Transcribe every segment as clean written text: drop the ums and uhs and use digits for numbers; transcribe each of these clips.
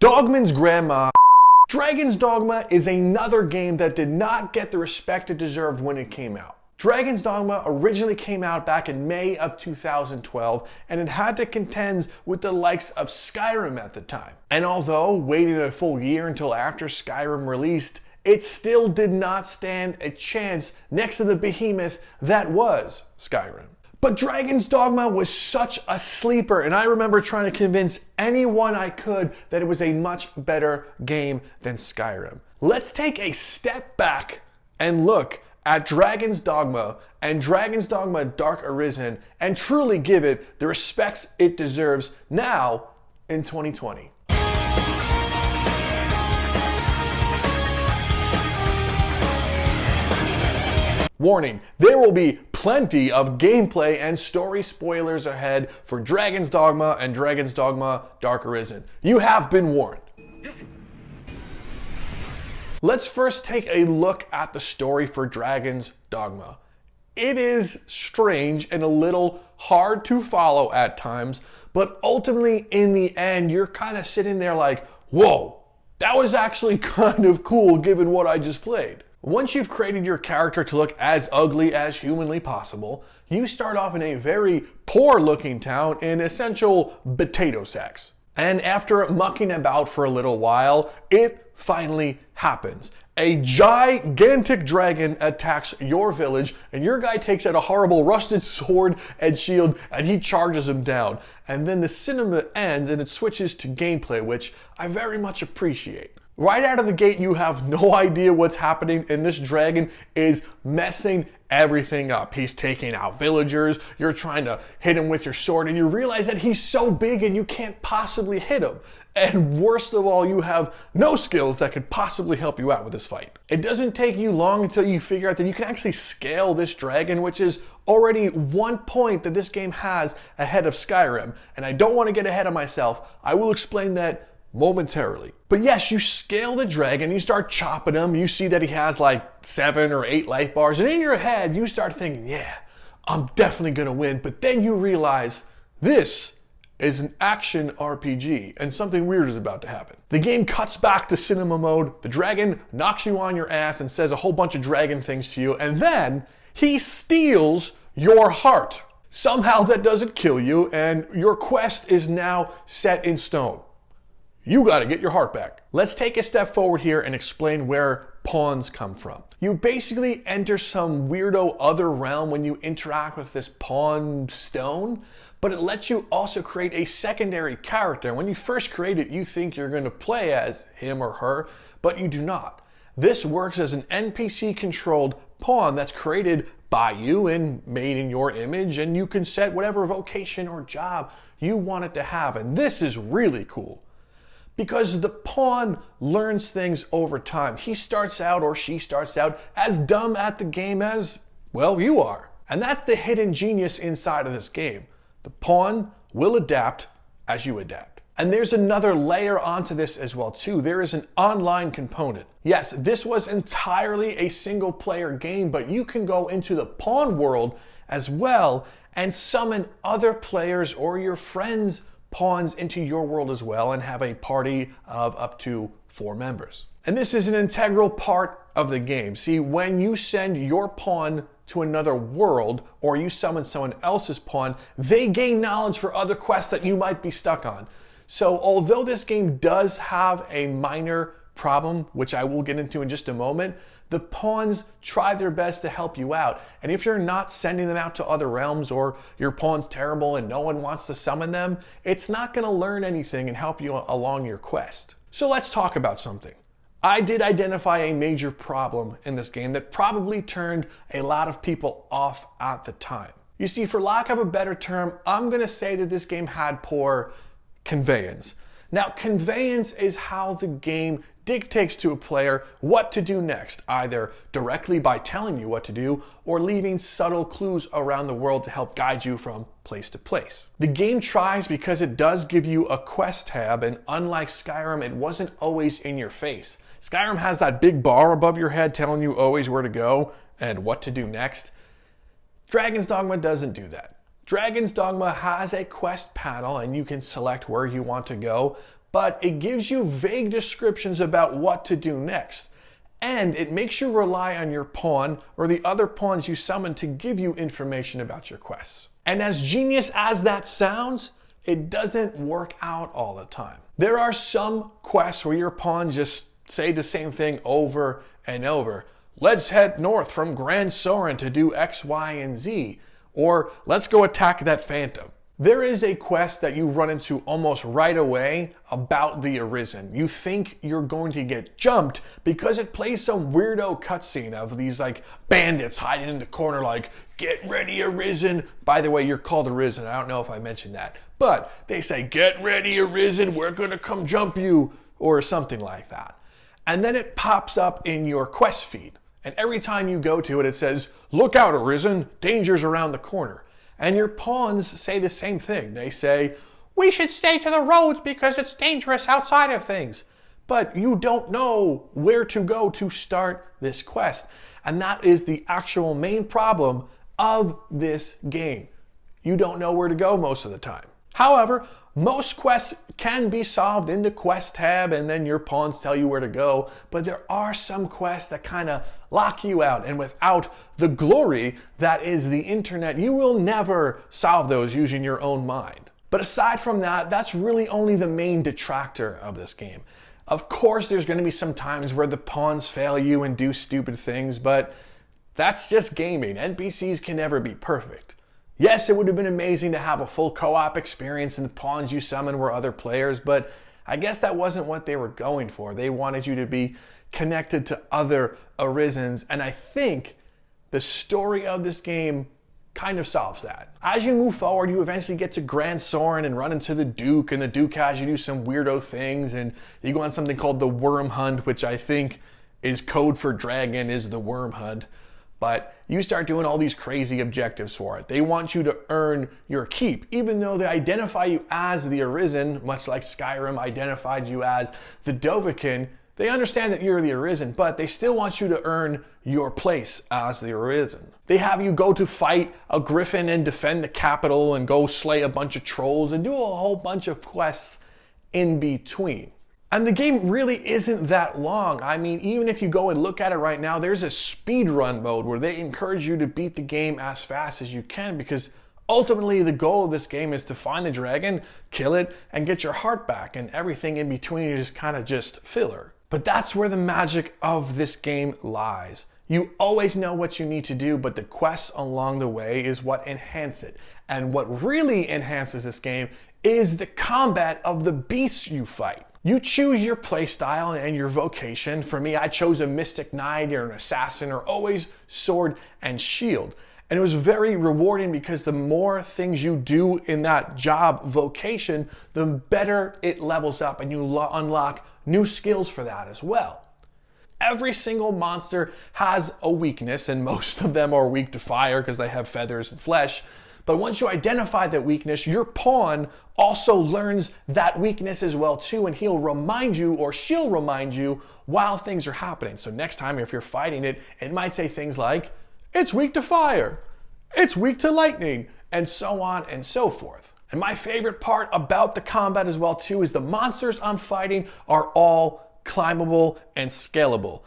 Dogman's grandma. Dragon's Dogma is another game that did not get the respect it deserved when it came out. Dragon's Dogma originally came out back in May of 2012, and it had to contend with the likes of Skyrim at the time. And although waiting a full year until after Skyrim released, it still did not stand a chance next to the behemoth that was Skyrim. But Dragon's Dogma was such a sleeper, and I remember trying to convince anyone I could that it was a much better game than Skyrim. Let's take a step back and look at Dragon's Dogma and Dragon's Dogma Dark Arisen and truly give it the respects it deserves now in 2020. Warning, there will be plenty of gameplay and story spoilers ahead for Dragon's Dogma and Dragon's Dogma Dark Arisen. You have been warned. Let's first take a look at the story for Dragon's Dogma. It is strange and a little hard to follow at times, but ultimately in the end, you're kind of sitting there like, whoa, that was actually kind of cool given what I just played. Once you've created your character to look as ugly as humanly possible, you start off in a very poor looking town in essential potato sacks. And after mucking about for a little while, it finally happens. A gigantic dragon attacks your village, and your guy takes out a horrible rusted sword and shield, and he charges him down. And then the cinema ends and it switches to gameplay, which I very much appreciate. Right out of the gate, you have no idea what's happening, and this dragon is messing everything up. He's taking out villagers, you're trying to hit him with your sword, and you realize that he's so big and you can't possibly hit him. And worst of all, you have no skills that could possibly help you out with this fight. It doesn't take you long until you figure out that you can actually scale this dragon, which is already 1 point that this game has ahead of Skyrim. And I don't want to get ahead of myself. I will explain that momentarily. But yes, you scale the dragon, you start chopping him, you see that he has like 7 or 8 life bars, and in your head you start thinking, yeah, I'm definitely gonna win. But then you realize this is an action RPG and something weird is about to happen. The game cuts back to cinema mode, the dragon knocks you on your ass and says a whole bunch of dragon things to you, and then he steals your heart. Somehow that doesn't kill you, and your quest is now set in stone. You gotta get your heart back. Let's take a step forward here and explain where pawns come from. You basically enter some weirdo other realm when you interact with this pawn stone, but it lets you also create a secondary character. When you first create it, you think you're gonna play as him or her, but you do not. This works as an NPC controlled pawn that's created by you and made in your image, and you can set whatever vocation or job you want it to have. And this is really cool, because the pawn learns things over time. He starts out, or she starts out, as dumb at the game as, well, you are. And that's the hidden genius inside of this game. The pawn will adapt as you adapt. And there's another layer onto this as well too. There is an online component. Yes, this was entirely a single player game, but you can go into the pawn world as well and summon other players or your friends' pawns into your world as well and have a party of up to 4 members. And this is an integral part of the game. See, when you send your pawn to another world or you summon someone else's pawn, they gain knowledge for other quests that you might be stuck on. So although this game does have a minor problem, which I will get into in just a moment, the pawns try their best to help you out. And if you're not sending them out to other realms, or your pawn's terrible and no one wants to summon them, it's not going to learn anything and help you along your quest. So let's talk about something. I did identify a major problem in this game that probably turned a lot of people off at the time. You see, for lack of a better term, I'm going to say that this game had poor conveyance. Now, conveyance is how the game dictates to a player what to do next, either directly by telling you what to do or leaving subtle clues around the world to help guide you from place to place. The game tries because it does give you a quest tab, and unlike Skyrim, it wasn't always in your face. Skyrim has that big bar above your head telling you always where to go and what to do next. Dragon's Dogma doesn't do that. Dragon's Dogma has a quest panel and you can select where you want to go, but it gives you vague descriptions about what to do next. And it makes you rely on your pawn or the other pawns you summon to give you information about your quests. And as genius as that sounds, it doesn't work out all the time. There are some quests where your pawns just say the same thing over and over. Let's head north from Grand Soren to do X, Y, and Z. Or let's go attack that phantom. There is a quest that you run into almost right away about the Arisen. You think you're going to get jumped because it plays some weirdo cutscene of these like bandits hiding in the corner like, get ready Arisen. By the way, you're called Arisen. I don't know if I mentioned that. But they say, get ready Arisen, we're gonna come jump you, or something like that. And then it pops up in your quest feed. And every time you go to it, it says, look out Arisen, danger's around the corner. And your pawns say the same thing. They say, we should stay to the roads because it's dangerous outside of things. But you don't know where to go to start this quest. And that is the actual main problem of this game. You don't know where to go most of the time. However, most quests can be solved in the quest tab and then your pawns tell you where to go, but there are some quests that kind of lock you out, and without the glory that is the internet, you will never solve those using your own mind. But aside from that, that's really only the main detractor of this game. Of course, there's going to be some times where the pawns fail you and do stupid things, but that's just gaming. NPCs can never be perfect. Yes, it would have been amazing to have a full co-op experience and the pawns you summon were other players, but I guess that wasn't what they were going for. They wanted you to be connected to other Arisens, and I think the story of this game kind of solves that. As you move forward, you eventually get to Grand Soren and run into the Duke, and the Duke has you do some weirdo things, and you go on something called the Worm Hunt, which I think is code for dragon, is the Worm Hunt. But you start doing all these crazy objectives for it. They want you to earn your keep, even though they identify you as the Arisen, much like Skyrim identified you as the Dovahkiin. They understand that you're the Arisen, but they still want you to earn your place as the Arisen. They have you go to fight a griffin and defend the capital and go slay a bunch of trolls and do a whole bunch of quests in between. And the game really isn't that long. I mean, even if you go and look at it right now, there's a speedrun mode where they encourage you to beat the game as fast as you can, because ultimately the goal of this game is to find the dragon, kill it, and get your heart back, and everything in between is kind of just filler. But that's where the magic of this game lies. You always know what you need to do, but the quests along the way is what enhance it. And what really enhances this game is the combat of the beasts you fight. You choose your playstyle and your vocation. For me, I chose a Mystic Knight or an Assassin, or always sword and shield. And it was very rewarding because the more things you do in that job vocation, the better it levels up, and you unlock new skills for that as well. Every single monster has a weakness, and most of them are weak to fire because they have feathers and flesh. But once you identify that weakness, your pawn also learns that weakness as well too, and he'll remind you, or she'll remind you, while things are happening. So next time if you're fighting it, it might say things like, it's weak to fire, it's weak to lightning, and so on and so forth. And my favorite part about the combat as well too is the monsters I'm fighting are all climbable and scalable.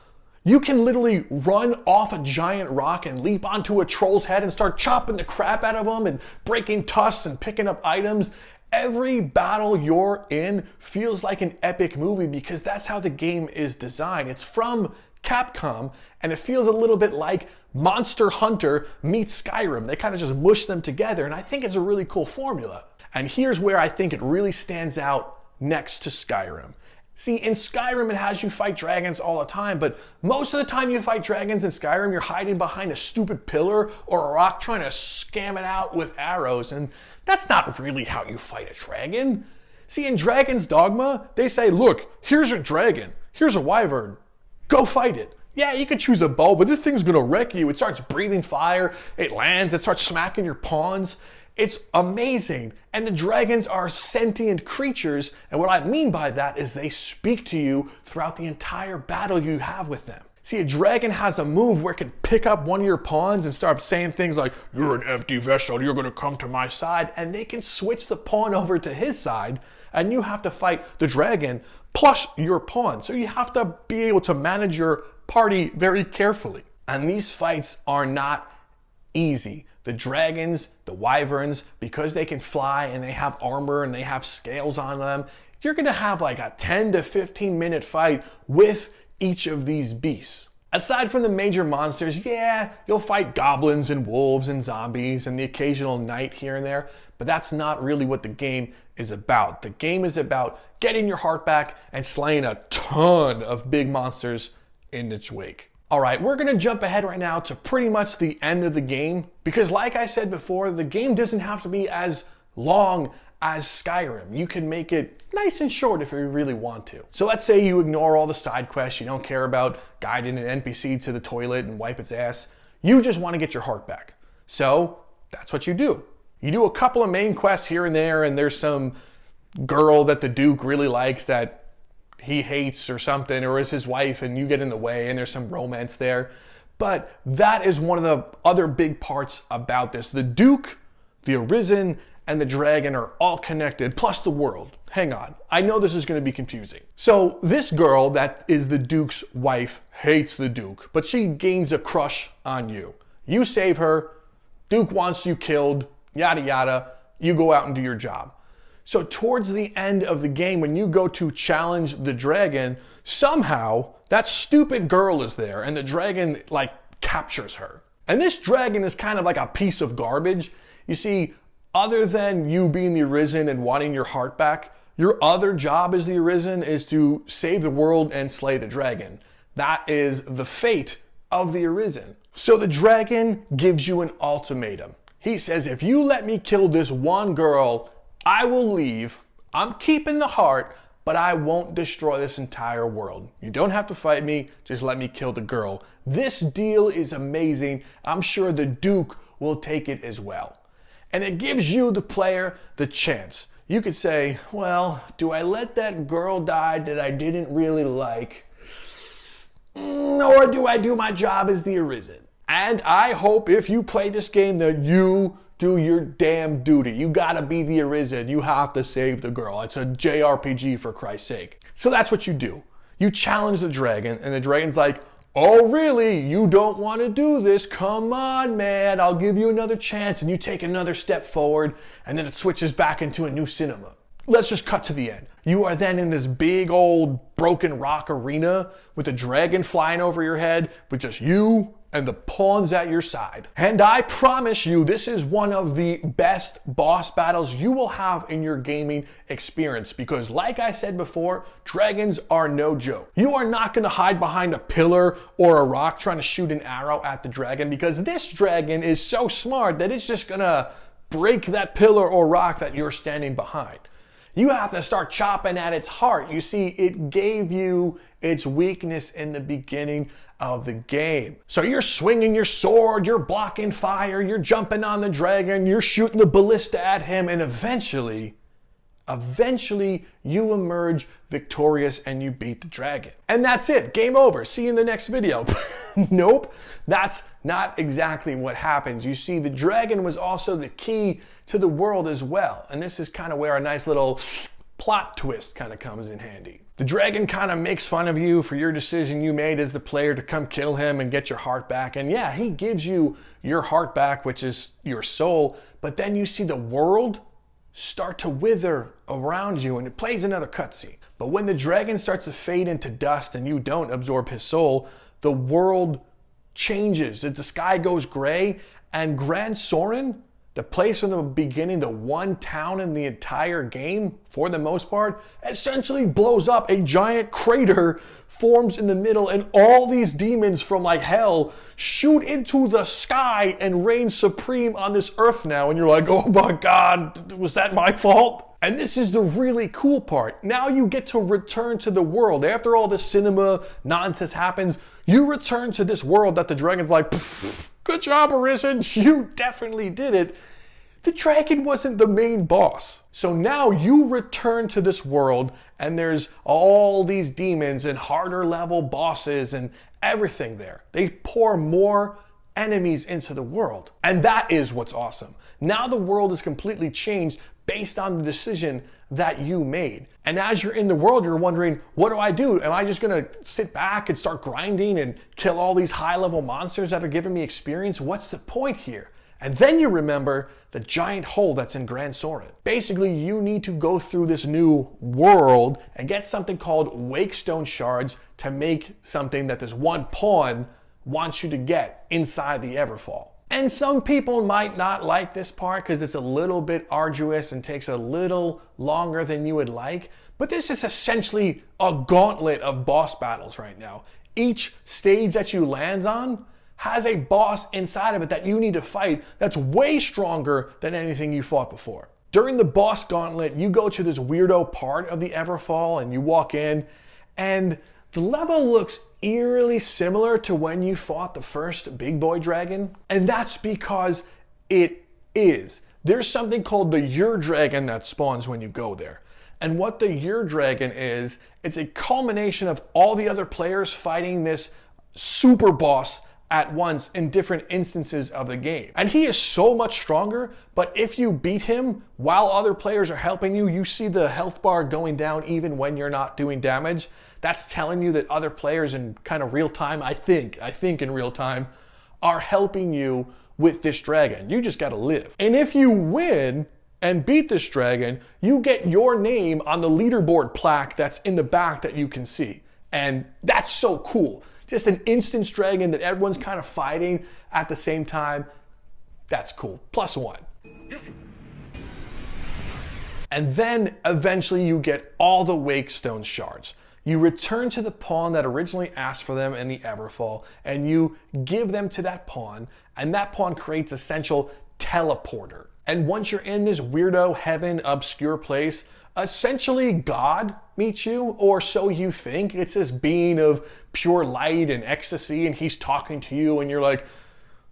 You can literally run off a giant rock and leap onto a troll's head and start chopping the crap out of them and breaking tusks and picking up items. Every battle you're in feels like an epic movie because that's how the game is designed. It's from Capcom, and it feels a little bit like Monster Hunter meets Skyrim. They kind of just mush them together, and I think it's a really cool formula. And here's where I think it really stands out next to Skyrim. See, in Skyrim, it has you fight dragons all the time, but most of the time you fight dragons in Skyrim, you're hiding behind a stupid pillar or a rock trying to scam it out with arrows, and that's not really how you fight a dragon. See, in Dragon's Dogma, they say, look, here's a dragon, here's a wyvern, go fight it. Yeah, you could choose a bow, but this thing's gonna wreck you. It starts breathing fire, it lands, it starts smacking your pawns. It's amazing. And the dragons are sentient creatures, and what I mean by that is they speak to you throughout the entire battle you have with them. See, a dragon has a move where it can pick up one of your pawns and start saying things like, "You're an empty vessel, you're gonna come to my side," and they can switch the pawn over to his side, and you have to fight the dragon plus your pawn. So you have to be able to manage your party very carefully. And these fights are not easy. The dragons, the wyverns, because they can fly and they have armor and they have scales on them, you're gonna have like a 10 to 15 minute fight with each of these beasts. Aside from the major monsters, yeah, you'll fight goblins and wolves and zombies and the occasional knight here and there, but that's not really what the game is about. The game is about getting your heart back and slaying a ton of big monsters in its wake. All right, we're gonna jump ahead right now to pretty much the end of the game, because like I said before, the game doesn't have to be as long as Skyrim. You can make it nice and short if you really want to. So let's say you ignore all the side quests, you don't care about guiding an NPC to the toilet and wipe its ass. You just want to get your heart back. So that's what you do. You do a couple of main quests here and there, and there's some girl that the Duke really likes that he hates or something, or is his wife, and you get in the way, and there's some romance there. But that is one of the other big parts about this. The Duke, the Arisen, and the dragon are all connected, plus the world. Hang on, I know this is gonna be confusing. So this girl that is the Duke's wife hates the Duke, but she gains a crush on you. You save her, Duke wants you killed, yada yada, you go out and do your job. So towards the end of the game, when you go to challenge the dragon, somehow that stupid girl is there and the dragon like captures her. And this dragon is kind of like a piece of garbage. You see, other than you being the Arisen and wanting your heart back, your other job as the Arisen is to save the world and slay the dragon. That is the fate of the Arisen. So the dragon gives you an ultimatum. He says, if you let me kill this one girl, I will leave. I'm keeping the heart, but I won't destroy this entire world. You don't have to fight me, just let me kill the girl. This deal is amazing. I'm sure the Duke will take it as well. And it gives you, the player, the chance. You could say, well, do I let that girl die that I didn't really like? Or do I do my job as the Arisen? And I hope if you play this game that you do your damn duty. You gotta be the Arisen. You have to save the girl. It's a JRPG, for Christ's sake. So that's what you do. You challenge the dragon, and the dragon's like, oh really? You don't want to do this? Come on, man. I'll give you another chance. And you take another step forward, and then it switches back into a new cinema. Let's just cut to the end. You are then in this big old broken rock arena with a dragon flying over your head with just you and the pawns at your side. And I promise you, this is one of the best boss battles you will have in your gaming experience, because like I said before, dragons are no joke. You are not gonna hide behind a pillar or a rock trying to shoot an arrow at the dragon, because this dragon is so smart that it's just gonna break that pillar or rock that you're standing behind. You have to start chopping at its heart. You see, it gave you its weakness in the beginning of the game. So you're swinging your sword, you're blocking fire, you're jumping on the dragon, you're shooting the ballista at him, and eventually you emerge victorious and you beat the dragon. And that's it, game over. See you in the next video. Nope, that's not exactly what happens. You see, the dragon was also the key to the world as well. And this is kind of where a nice little plot twist kind of comes in handy. The dragon kind of makes fun of you for your decision you made as the player to come kill him and get your heart back. And yeah, he gives you your heart back, which is your soul. But then you see the world start to wither around you, and it plays another cutscene. But when the dragon starts to fade into dust and you don't absorb his soul, the world changes. The sky goes gray, and Grand Soren, the place from the beginning, the one town in the entire game, for the most part, essentially blows up. A giant crater forms in the middle, and all these demons from like hell shoot into the sky and reign supreme on this earth now. And you're like, oh my God, was that my fault? And this is the really cool part. Now you get to return to the world. After all this cinema nonsense happens, you return to this world that the dragon's like, good job, Arisen, you definitely did it. the dragon wasn't the main boss. So now you return to this world and there's all these demons and harder level bosses and everything there. They pour more enemies into the world. And that is what's awesome. Now the world is completely changed based on the decision that you made. And as you're in the world, you're wondering, what do I do? Am I just gonna sit back and start grinding and kill all these high level monsters that are giving me experience? What's the point here? And then you remember the giant hole that's in Grand Soren. Basically, you need to go through this new world and get something called Wakestone shards to make something that this one pawn wants you to get inside the Everfall. And some people might not like this part because it's a little bit arduous and takes a little longer than you would like, but this is essentially a gauntlet of boss battles right now. Each stage that you land on has a boss inside of it that you need to fight that's way stronger than anything you fought before. During the boss gauntlet, you go to this weirdo part of the Everfall and you walk in, and the level looks eerily similar to when you fought the first big boy dragon, and that's because it is. There's something called the Ur Dragon that spawns when you go there. And what the Ur Dragon is, it's a culmination of all the other players fighting this super boss at once in different instances of the game. And he is so much stronger, but if you beat him while other players are helping you, you see the health bar going down even when you're not doing damage. That's telling you that other players in kind of real time, I think in real time, are helping you with this dragon. You just gotta live. And if you win and beat this dragon, you get your name on the leaderboard plaque that's in the back that you can see. And that's so cool. Just an instance dragon that everyone's kind of fighting at the same time. That's cool. +1. And then eventually you get all the Wakestone shards. You return to the pawn that originally asked for them in the Everfall, and you give them to that pawn, and that pawn creates essential teleporter. And once you're in this weirdo heaven obscure place, essentially God meets you, or so you think. It's this being of pure light and ecstasy, and he's talking to you, and you're like,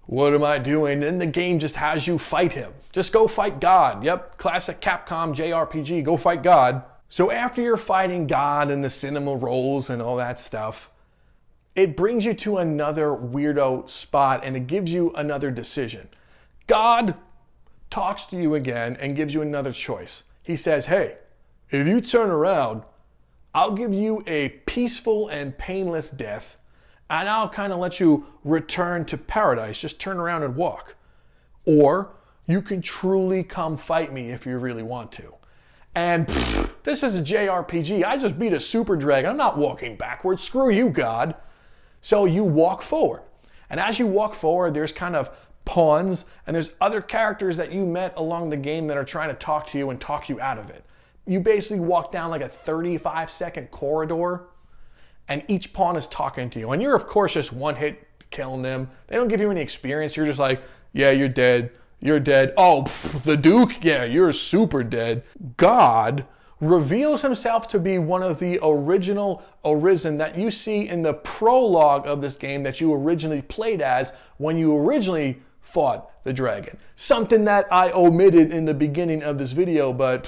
what am I doing? And the game just has you fight him. Just go fight God. Yep, classic Capcom JRPG, go fight God. So after you're fighting God and the cinema rolls and all that stuff, it brings you to another weirdo spot and it gives you another decision. God talks to you again and gives you another choice. He says, hey, if you turn around, I'll give you a peaceful and painless death, and I'll kind of let you return to paradise. Just turn around and walk. Or you can truly come fight me if you really want to. And this is a JRPG. I just beat a super dragon. I'm not walking backwards. Screw you, God. So you walk forward. And as you walk forward, there's kind of pawns, and there's other characters that you met along the game that are trying to talk to you and talk you out of it. You basically walk down like a 35-second corridor, and each pawn is talking to you. And you're, of course, just one hit killing them. They don't give you any experience. You're just like, yeah, you're dead. You're dead. Oh, the Duke? Yeah, you're super dead. God reveals himself to be one of the original Arisen that you see in the prologue of this game that you originally played as when you originally fought the dragon. Something that I omitted in the beginning of this video, but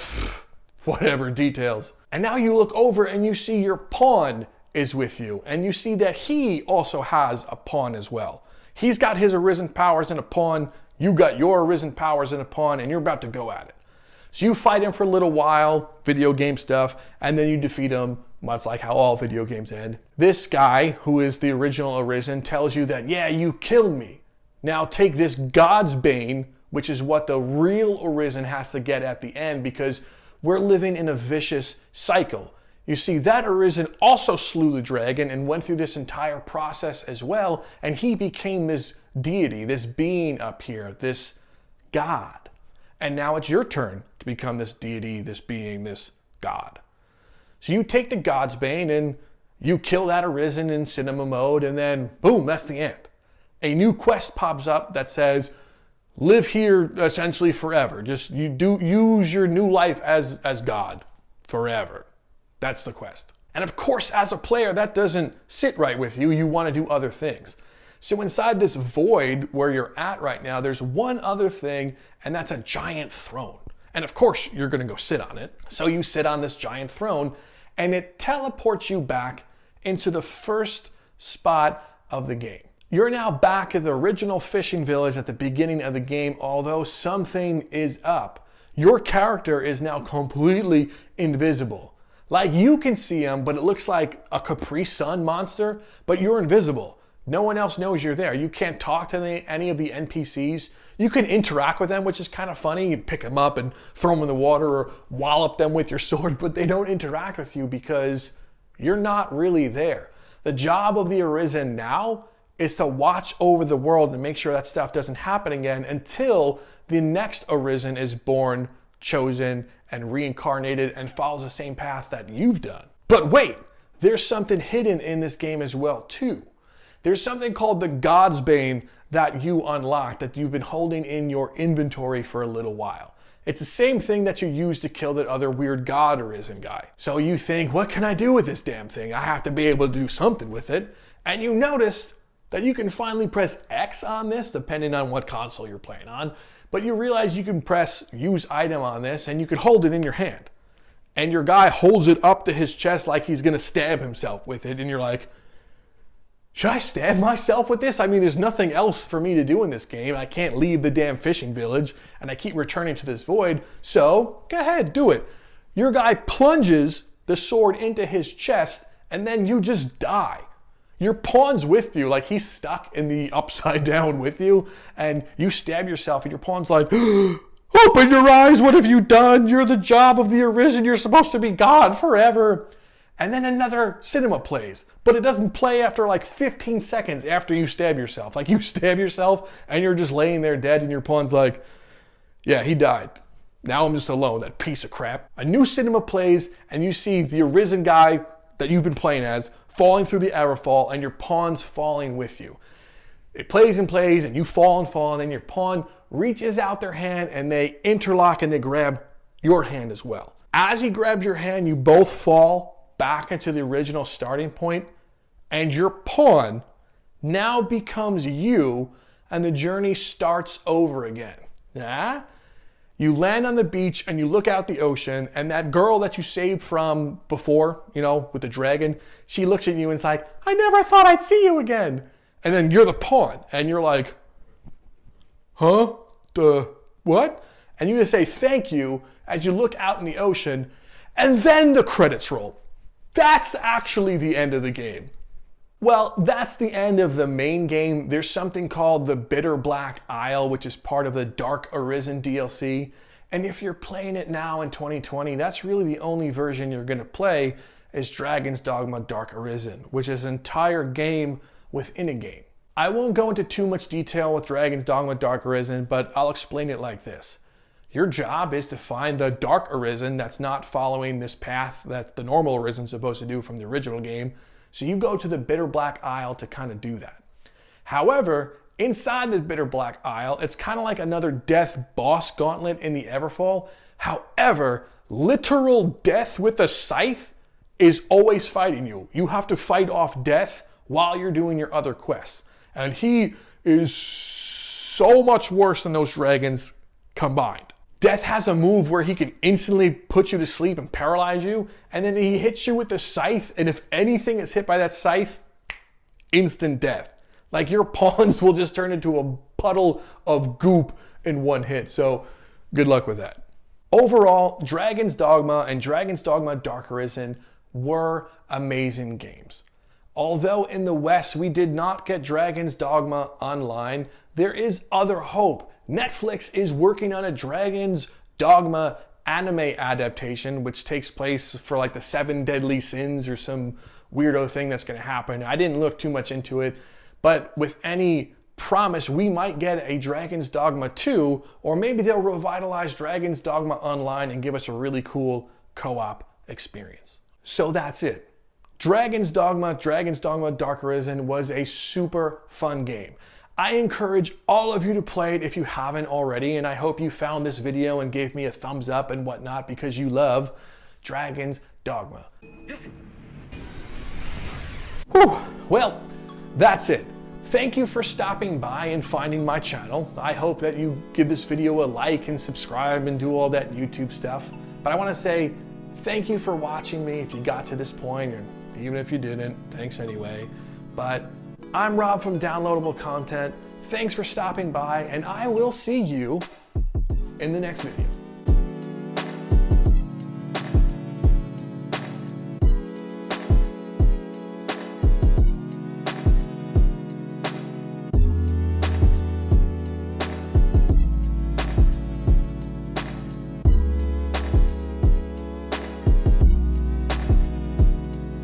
whatever, details. And now you look over and you see your pawn is with you, and you see that he also has a pawn as well. He's got his Arisen powers in a pawn, you got your Arisen powers in a pawn, and you're about to go at it. So you fight him for a little while, video game stuff, and then you defeat him, much like how all video games end. This guy, who is the original Arisen, tells you that, yeah, you killed me. Now take this God's Bane, which is what the real Arisen has to get at the end, because we're living in a vicious cycle. You see, that Arisen also slew the dragon and went through this entire process as well, and he became this deity, this being up here, this God. And now it's your turn to become this deity, this being, this God. So you take the God's Bane and you kill that Arisen in cinema mode, and then boom, that's the end. A new quest pops up that says, live here essentially forever. Just use your new life as God forever. That's the quest. And of course, as a player, that doesn't sit right with you. You want to do other things. So inside this void where you're at right now, there's one other thing, and that's a giant throne. And of course, you're gonna go sit on it. So you sit on this giant throne, and it teleports you back into the first spot of the game. You're now back at the original fishing village at the beginning of the game, although something is up. Your character is now completely invisible. Like, you can see him, but it looks like a Capri Sun monster, but you're invisible. No one else knows you're there. You can't talk to any of the NPCs. You can interact with them, which is kind of funny. You pick them up and throw them in the water or wallop them with your sword, but they don't interact with you because you're not really there. The job of the Arisen now is to watch over the world and make sure that stuff doesn't happen again until the next Arisen is born, chosen, and reincarnated and follows the same path that you've done. But wait, there's something hidden in this game as well too. There's something called the God's Bane that you unlocked, that you've been holding in your inventory for a little while. It's the same thing that you used to kill that other weird God Arisen guy. So you think, what can I do with this damn thing? I have to be able to do something with it. And you noticed that you can finally press X on this, depending on what console you're playing on. But you realize you can press use item on this and you can hold it in your hand. And your guy holds it up to his chest like he's gonna stab himself with it. And you're like, should I stab myself with this? I mean, there's nothing else for me to do in this game. I can't leave the damn fishing village and I keep returning to this void. So go ahead, do it. Your guy plunges the sword into his chest and then you just die. Your pawn's with you, like he's stuck in the upside down with you, and you stab yourself, and your pawn's like, open your eyes, what have you done? You're the job of the Arisen, you're supposed to be God forever. And then another cinema plays, but it doesn't play after like 15 seconds after you stab yourself. Like you stab yourself, and you're just laying there dead, and your pawn's like, yeah, he died. Now I'm just alone, that piece of crap. A new cinema plays, and you see the Arisen guy that you've been playing as falling through the Everfall, and your pawn's falling with you. It plays and plays, and you fall, and then your pawn reaches out their hand, and they interlock, and they grab your hand as well. As he grabs your hand, you both fall back into the original starting point, and your pawn now becomes you, and the journey starts over again. Yeah? You land on the beach and you look out the ocean, and that girl that you saved from before, you know, with the dragon, she looks at you and is like, I never thought I'd see you again. And then you're the pawn and you're like, huh? What? And you just say thank you as you look out in the ocean, and then the credits roll. That's actually the end of the game. Well, that's the end of the main game. There's something called the Bitter Black Isle, which is part of the Dark Arisen DLC. And if you're playing it now in 2020, that's really the only version you're gonna play is Dragon's Dogma Dark Arisen, which is an entire game within a game. I won't go into too much detail with Dragon's Dogma Dark Arisen, but I'll explain it like this. Your job is to find the Dark Arisen that's not following this path that the normal Arisen's supposed to do from the original game. So you go to the Bitter Black Isle to kind of do that. However, inside the Bitter Black Isle, it's kind of like another death boss gauntlet in the Everfall. However, literal death with a scythe is always fighting you. You have to fight off death while you're doing your other quests. And he is so much worse than those dragons combined. Death has a move where he can instantly put you to sleep and paralyze you, and then he hits you with the scythe, and if anything is hit by that scythe, instant death. Like your pawns will just turn into a puddle of goop in one hit, so good luck with that. Overall, Dragon's Dogma and Dragon's Dogma Dark Arisen were amazing games. Although in the West we did not get Dragon's Dogma online, there is other hope. Netflix is working on a Dragon's Dogma anime adaptation, which takes place for like the 7 deadly sins or some weirdo thing that's gonna happen. I didn't look too much into it, but with any promise, we might get a Dragon's Dogma 2, or maybe they'll revitalize Dragon's Dogma Online and give us a really cool co-op experience. So that's it. Dragon's Dogma Dark Arisen was a super fun game. I encourage all of you to play it if you haven't already, and I hope you found this video and gave me a thumbs up and whatnot because you love Dragon's Dogma. Whew. Well, that's it. Thank you for stopping by and finding my channel. I hope that you give this video a like and subscribe and do all that YouTube stuff. But I want to say thank you for watching me if you got to this point, and even if you didn't, thanks anyway. But I'm Rob from Downloadable Content. Thanks for stopping by, and I will see you in the next video.